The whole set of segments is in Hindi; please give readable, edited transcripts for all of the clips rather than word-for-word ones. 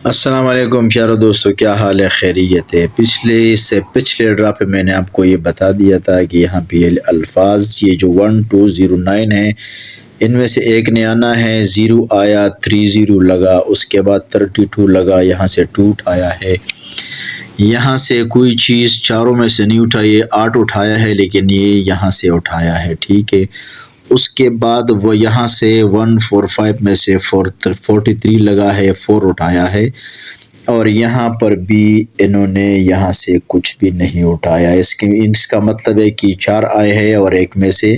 अस्सलाम वालेकुम प्यारो दोस्तों, क्या हाल है? खैरियत है? पिछले ड्रा पे मैंने आपको ये बता दिया था कि यहाँ पे ये अल्फाज ये जो 1209 है, इनमें से एक ने आना है। 0 आया, 30 लगा, उसके बाद 32 लगा, यहाँ से 2 उठाया है। यहाँ से कोई चीज़ चारों में से नहीं उठाई है, 8 उठाया है, लेकिन ये यहाँ से उठाया है, ठीक है। उसके बाद वो यहाँ से 145 में से 43 लगा है, 4 उठाया है। और यहाँ पर भी इन्होंने यहाँ से कुछ भी नहीं उठाया। इसका मतलब है कि 4 आए हैं और एक में से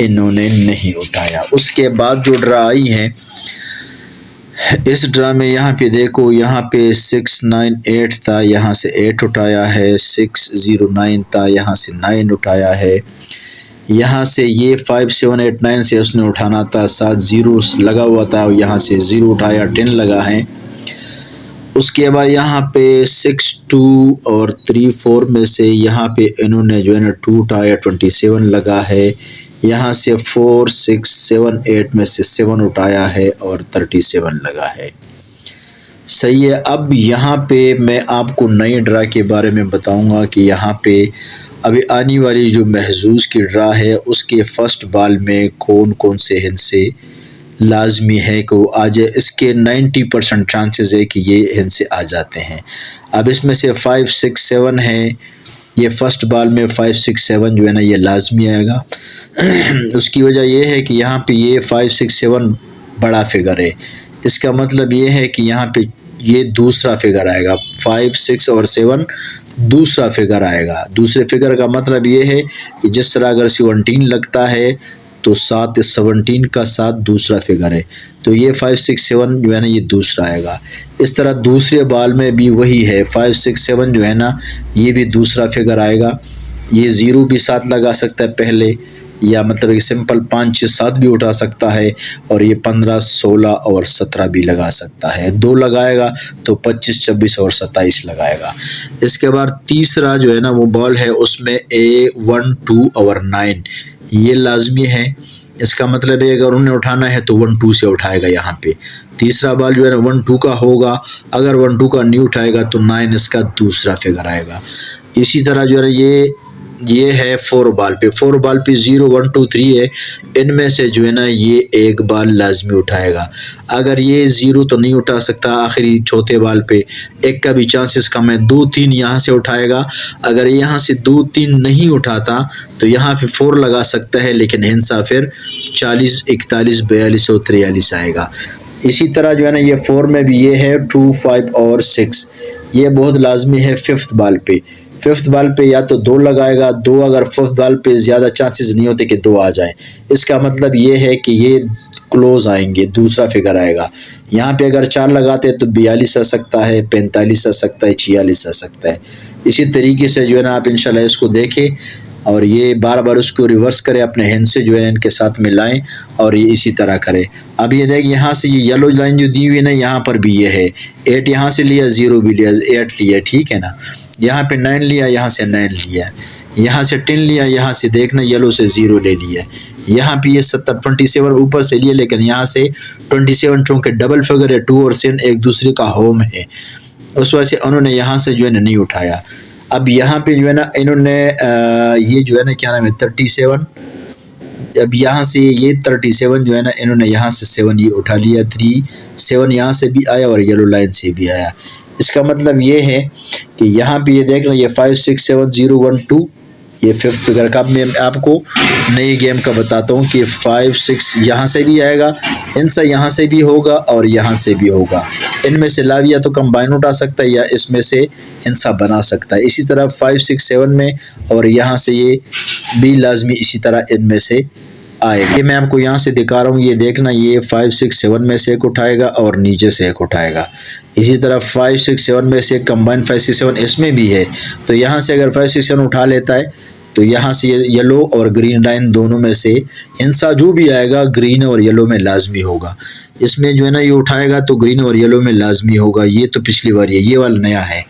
इन्होंने नहीं उठाया। उसके बाद जो ड्रा आई है, इस ड्रा में यहाँ पे देखो, यहाँ पे 698 था, यहाँ से 8 उठाया है। 609 था, यहाँ से 9 उठाया है। यहाँ से ये 5789 से उसने उठाना था, 7 0 लगा हुआ था, यहाँ से 0 उठाया, 10 लगा है। उसके बाद यहाँ पे 6 2 और 3 4 में से यहाँ पे इन्होंने जो है ना 2 उठाया, 27 लगा है। यहाँ से 4 6 7 8 में से 7 उठाया है और 37 लगा है। सही है। अब यहाँ पे मैं आपको नए ड्रा के बारे में बताऊंगा कि यहाँ पे अभी आने वाली जो महजूज की ड्रा है, उसके फर्स्ट बाल में कौन कौन से हिस्से लाजमी है कि वो आ जाए। इसके 90% चांसेस है कि ये हिस्से आ जाते हैं। अब इसमें से 5 6 7 है, ये फर्स्ट बाल में 5 6 7 जो है ना ये लाजमी आएगा। उसकी वजह ये है कि यहाँ पे ये 5 6 7 बड़ा फिगर है। इसका मतलब ये है कि यहाँ पे ये दूसरा फिगर आएगा। 5 6 और 7 दूसरा फिगर आएगा। दूसरे फिगर का मतलब ये है कि जिस तरह अगर 17 लगता है तो 7 17 का 7 दूसरा फिगर है, तो ये 5 6 7 जो है ना ये दूसरा आएगा। इस तरह दूसरे बाल में भी वही है, 5 6 7 जो है ना ये भी दूसरा फिगर आएगा। ये 0 भी 7 लगा सकता है पहले, या मतलब एक सिंपल 5 6 7 भी उठा सकता है। और ये 15 16 और 17 भी लगा सकता है। 2 लगाएगा तो 25 26 और 27 लगाएगा। इसके बाद तीसरा जो है ना वो बॉल है, उसमें A 1 2 और 9 ये लाजमी है। इसका मतलब है अगर उन्हें उठाना है तो 1 2 से उठाएगा। यहाँ पे तीसरा बॉल जो है ना 1 2 का होगा। अगर 1 2 का नहीं उठाएगा तो 9 इसका दूसरा फिगर आएगा। इसी तरह जो है ये है 4 बाल पे। 4 बाल पे 0 1 2 3 है, इनमें से जो है ना ये एक बाल लाजमी उठाएगा। अगर ये 0 तो नहीं उठा सकता, आखिरी चौथे बाल पे एक का भी चांसेस कम है। 2 3 यहाँ से उठाएगा। अगर यहाँ से 2 3 नहीं उठाता तो यहाँ पे 4 लगा सकता है, लेकिन हिंसा फिर 40 41 42 और 43 आएगा। इसी तरह जो है ना ये 4 में भी ये है 2 5 और 6, ये बहुत लाजमी है। 5th बाल पे, 5th बाल पे या तो 2 लगाएगा। 2 अगर 5th बाल पे ज़्यादा चांसेस नहीं होते कि 2 आ जाए। इसका मतलब ये है कि ये क्लोज आएंगे, दूसरा फिगर आएगा। यहाँ पे अगर 4 लगाते हैं तो 42 आ सकता है, 45 आ सकता है, 46 आ सकता है। इसी तरीके से जो है ना आप इंशाल्लाह इसको देखें और ये बार बार उसको रिवर्स करें, अपने हैंड से जो है इनके साथ मिलाएं और ये इसी तरह करें। अब ये देख, यहाँ से ये येलो लाइन जो दी हुई है ना, यहाँ पर भी ये है। 8 यहाँ से लिया, 0 भी लिया, 8 लिया, ठीक है ना। यहाँ पे 9 लिया, यहाँ से 9 लिया, यहाँ से 10 लिया, यहाँ से देखना येलो से 0 ले लिया। यहाँ पे ये 27 ऊपर से लिए, लेकिन यहाँ से 27 चूँकि डबल फिगर है, 2 और 7 एक दूसरे का होम है, उस वजह से उन्होंने यहाँ से जो है ना नहीं उठाया। अब यहाँ पे जो है ना इन्होंने ये जो है ना क्या नाम है 37, अब यहाँ से ये 37 जो है ना इन्होंने यहाँ से 7 ये उठा लिया। 3 7 यहाँ से भी आया और येलो लाइन से भी आया। इसका मतलब ये है कि यहाँ पे ये देख लो, ये 5 6 7 0 1 2 ये 5th फिगर का। मैं आपको नई गेम का बताता हूँ कि 5 6 यहाँ से भी आएगा, इनसे यहाँ से भी होगा और यहाँ से भी होगा। इनमें से लाविया तो कंबाइन उठा सकता है या इसमें से हिंसा बना सकता है। इसी तरह 5 6 7 में और यहाँ से ये भी लाजमी इसी तरह इनमें से आएगा। ये मैं आपको यहाँ से दिखा रहा हूँ, ये देखना, ये 5 6 7 में से एक उठाएगा और नीचे से एक उठाएगा। इसी तरह 5 6 7 में से कंबाइन 5 6 7 इसमें भी है, तो यहाँ से अगर 5 6 7 उठा लेता है तो यहाँ से येलो और ग्रीन लाइन दोनों में से हिंसा जो भी आएगा ग्रीन और येलो में लाजमी होगा। इसमें जो है ना ये उठाएगा तो ग्रीन और येलो में लाजमी होगा। ये तो पिछली बार ये वाला नया है,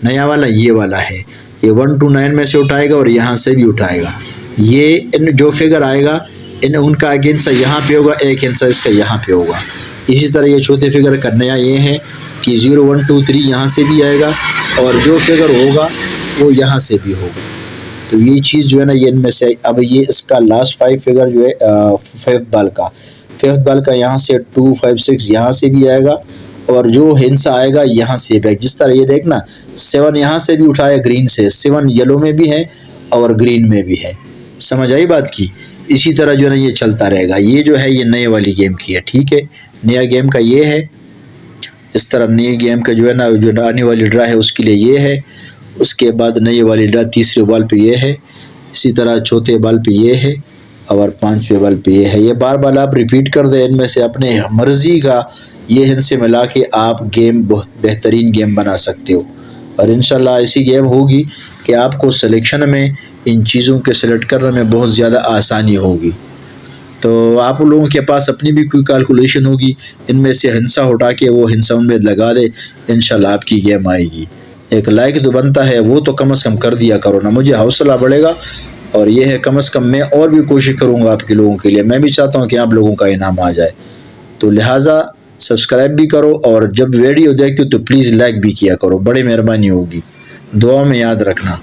नया वाला ये वाला है। ये 1 2 9 में से उठाएगा और यहाँ से भी उठाएगा। ये इन जो फिगर आएगा इन उनका एक हिस्सा यहाँ पे होगा, एक हिस्सा इसका यहाँ पे होगा। इसी तरह ये चौथे फिगर का नया ये है कि 0 1 2 3 यहाँ से भी आएगा और जो फिगर होगा वो यहाँ से भी होगा। तो ये चीज़ जो है ना ये इनमें से, अब ये इसका लास्ट 5 फिगर जो है फिफ्थ बाल का यहाँ से 2 5 6 यहाँ से भी आएगा और जो हिंसा आएगा यहाँ से भी। जिस तरह ये देखना 7 यहाँ से भी उठाया ग्रीन से, 7 येलो में भी है और ग्रीन में भी है। समझ आई बात की? इसी तरह जो है ना ये चलता रहेगा। ये जो है ये नए वाली गेम की है, ठीक है। नया गेम का ये है, इस तरह नए गेम का जो है ना जो आने वाली ड्रा है उसके लिए ये है। उसके बाद नई वाली ड्रा तीसरे बाल पे ये है, इसी तरह चौथे बाल पे ये है और पांचवें बाल पे ये है। ये बार बार आप रिपीट कर दें, इनमें से अपने मर्जी का ये हिस्से मिला के आप गेम बहुत बेहतरीन गेम बना सकते हो। और इंशाल्लाह ऐसी गेम होगी कि आपको सिलेक्शन में इन चीज़ों के सेलेक्ट करने में बहुत ज़्यादा आसानी होगी। तो आप लोगों के पास अपनी भी कोई कैलकुलेशन होगी, इनमें से हिस्सा उठा के वो हिस्सा उनमें लगा दे, इंशाल्लाह आपकी गेम आएगी। एक लाइक तो बनता है वो तो कम से कम कर दिया करो ना, मुझे हौसला बढ़ेगा। और ये है कम से कम मैं और भी कोशिश करूँगा आपके लोगों के लिए। मैं भी चाहता हूँ कि आप लोगों का इनाम आ जाए, तो लिहाजा सब्सक्राइब भी करो और जब वीडियो देखते हो तो प्लीज़ लाइक भी किया करो, बड़ी मेहरबानी होगी। दुआ में याद रखना।